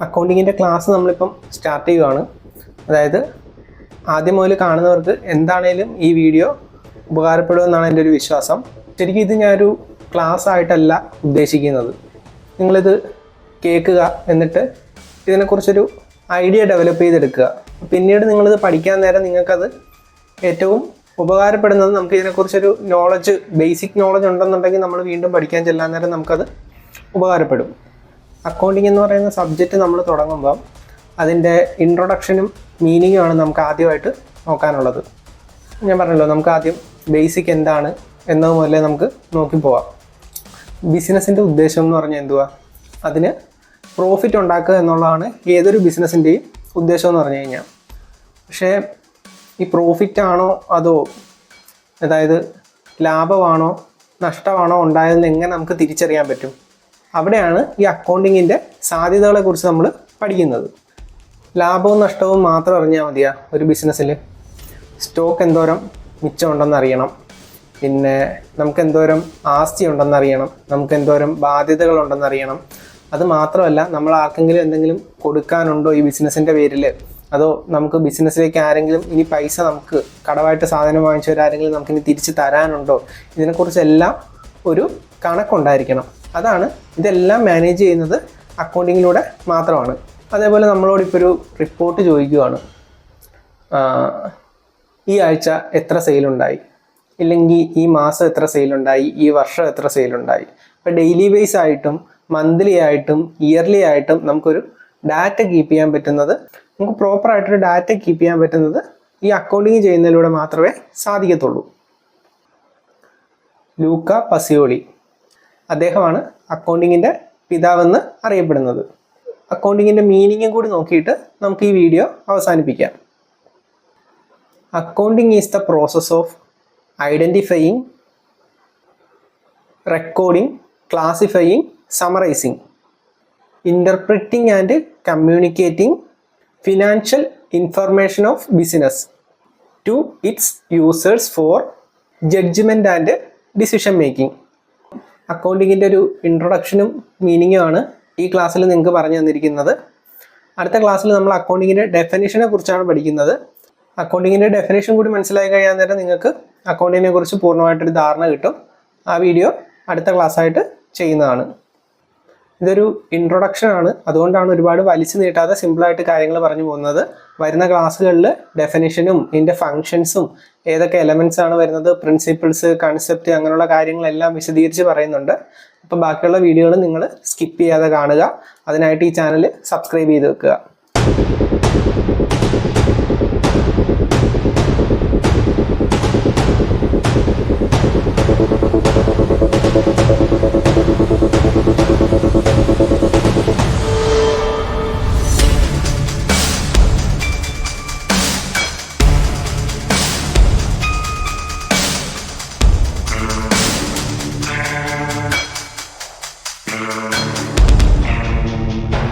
അക്കൗണ്ടിങ്ങിൻ്റെ class നമ്മളിപ്പം start ചെയ്യുകയാണ്. അതായത് ആദ്യം മുതൽ കാണുന്നവർക്ക് എന്താണേലും ഈ വീഡിയോ ഉപകാരപ്പെടുമെന്നാണ് എൻ്റെ ഒരു വിശ്വാസം. ശരിക്കും ഇത് ഞാനൊരു ക്ലാസ് ആയിട്ടല്ല ഉദ്ദേശിക്കുന്നത്. നിങ്ങളിത് കേൾക്കുക, എന്നിട്ട് ഇതിനെക്കുറിച്ചൊരു ഐഡിയ ഡെവലപ്പ് ചെയ്തെടുക്കുക. പിന്നീട് നിങ്ങളിത് പഠിക്കാൻ നേരം നിങ്ങൾക്കത് ഏറ്റവും ഉപകാരപ്പെടുന്നത്, നമുക്ക് ഇതിനെക്കുറിച്ചൊരു നോളജ്, ബേസിക് നോളജ് ഉണ്ടെന്നുണ്ടെങ്കിൽ നമ്മൾ വീണ്ടും പഠിക്കാൻ ചെല്ലാൻ നേരം നമുക്കത് ഉപകാരപ്പെടും. അക്കൗണ്ടിങ് എന്ന് പറയുന്ന സബ്ജക്റ്റ് നമ്മൾ തുടങ്ങുമ്പോൾ അതിൻ്റെ ഇൻട്രൊഡക്ഷനും മീനിങ്ങുമാണ് നമുക്ക് ആദ്യമായിട്ട് നോക്കാനുള്ളത്. ഞാൻ പറഞ്ഞല്ലോ, നമുക്ക് ആദ്യം ബേസിക് എന്താണ് എന്നത് മുതലേ നമുക്ക് നോക്കി പോവാം. ബിസിനസ്സിൻ്റെ ഉദ്ദേശം എന്ന് പറഞ്ഞാൽ എന്തുവാ? അതിന് പ്രോഫിറ്റ് ഉണ്ടാക്കുക എന്നുള്ളതാണ് ഏതൊരു ബിസിനസ്സിൻ്റെയും ഉദ്ദേശം എന്ന് പറഞ്ഞു കഴിഞ്ഞാൽ. പക്ഷേ ഈ പ്രോഫിറ്റാണോ അതോ അതായത് ലാഭമാണോ നഷ്ടമാണോ ഉണ്ടായതെന്ന് എങ്ങനെ നമുക്ക് തിരിച്ചറിയാൻ പറ്റും? അവിടെയാണ് ഈ അക്കൗണ്ടിങ്ങിൻ്റെ സാധ്യതകളെക്കുറിച്ച് നമ്മൾ പഠിക്കുന്നത്. ലാഭവും നഷ്ടവും മാത്രം അറിഞ്ഞാൽ മതിയാ ഒരു ബിസിനസ്സിൽ? സ്റ്റോക്ക് എന്തോരം മിച്ചമുണ്ടെന്ന് അറിയണം, പിന്നെ നമുക്ക് എന്തോരം ആസ്തി ഉണ്ടെന്ന് അറിയണം, നമുക്ക് എന്തോരം ബാധ്യതകളുണ്ടെന്ന് അറിയണം. അത് മാത്രമല്ല, നമ്മൾ ആർക്കെങ്കിലും എന്തെങ്കിലും കൊടുക്കാനുണ്ടോ ഈ ബിസിനസ്സിൻ്റെ പേരിൽ, അതോ നമുക്ക് ബിസിനസ്സിലേക്ക് ആരെങ്കിലും ഇനി പൈസ നമുക്ക് കടമായിട്ട് സാധനം വാങ്ങിച്ചവരാരെങ്കിലും നമുക്കിനി തിരിച്ച് തരാനുണ്ടോ, ഇതിനെക്കുറിച്ചെല്ലാം ഒരു കണക്കുണ്ടായിരിക്കണം. അതാണ് ഇതെല്ലാം മാനേജ് ചെയ്യുന്നത് അക്കൗണ്ടിങ്ങിലൂടെ മാത്രമാണ്. അതേപോലെ നമ്മളോടിപ്പോൾ ഒരു റിപ്പോർട്ട് ചോദിക്കുകയാണ്, ഈ ആഴ്ച എത്ര സെയിലുണ്ടായി, ഇല്ലെങ്കിൽ ഈ മാസം എത്ര സെയിലുണ്ടായി, ഈ വർഷം എത്ര സെയിലുണ്ടായി. ഇപ്പോൾ ഡെയിലി ബേസ് ആയിട്ടും മന്ത്ലി ആയിട്ടും ഇയർലി ആയിട്ടും നമുക്കൊരു ഡാറ്റ കീപ്പ് ചെയ്യാൻ പറ്റുന്നത്, നമുക്ക് പ്രോപ്പറായിട്ടൊരു ഡാറ്റ കീപ്പ് ചെയ്യാൻ പറ്റുന്നത് ഈ അക്കൗണ്ടിങ് ചെയ്യുന്നതിലൂടെ മാത്രമേ സാധിക്കത്തുള്ളൂ. ലൂക്ക പസിയോളി, അദ്ദേഹമാണ് അക്കൗണ്ടിങ്ങിൻ്റെ പിതാവെന്ന് അറിയപ്പെടുന്നത്. അക്കൗണ്ടിങ്ങിൻ്റെ മീനിങ്ങും കൂടി നോക്കിയിട്ട് നമുക്ക് ഈ വീഡിയോ അവസാനിപ്പിക്കാം. Accounting is the process of identifying, recording, classifying, summarising, interpreting and communicating financial information of business to its users for judgement and decision making. അക്കൗണ്ടിങ്ങിൻ്റെ ഒരു ഇൻട്രൊഡക്ഷനും മീനിങ്ങുമാണ് ഈ ക്ലാസ്സിൽ നിങ്ങൾക്ക് പറഞ്ഞു തന്നിരിക്കുന്നത്. അടുത്ത ക്ലാസ്സിൽ നമ്മൾ അക്കൗണ്ടിങ്ങിൻ്റെ ഡെഫിനിഷനെ കുറിച്ചാണ് പഠിക്കുന്നത്. അക്കൗണ്ടിങ്ങിൻ്റെ ഡെഫിനിഷൻ കൂടി മനസ്സിലാക്കി കഴിയാൻ നേരം നിങ്ങൾക്ക് അക്കൗണ്ടിങ്ങിനെ കുറിച്ച് പൂർണ്ണമായിട്ടൊരു ധാരണ കിട്ടും. ആ വീഡിയോ അടുത്ത ക്ലാസ്സായിട്ട് ചെയ്യുന്നതാണ്. ഇതൊരു ഇൻട്രൊഡക്ഷനാണ്, അതുകൊണ്ടാണ് ഒരുപാട് വലിച്ചു നീട്ടാതെ സിമ്പിളായിട്ട് കാര്യങ്ങൾ പറഞ്ഞു പോകുന്നത്. വരുന്ന ക്ലാസ്സുകളിൽ ഡെഫിനിഷനും ഇതിൻ്റെ ഫങ്ഷൻസും ഏതൊക്കെ എലമെൻറ്റ്സ് ആണ് വരുന്നത്, പ്രിൻസിപ്പിൾസ്, കൺസെപ്റ്റ്, അങ്ങനെയുള്ള കാര്യങ്ങളെല്ലാം വിശദീകരിച്ച് പറയുന്നുണ്ട്. അപ്പോൾ ബാക്കിയുള്ള വീഡിയോകൾ നിങ്ങൾ സ്കിപ്പ് ചെയ്യാതെ കാണുക. അതിനായിട്ട് ഈ ചാനൽ സബ്സ്ക്രൈബ് ചെയ്ത് വെക്കുക.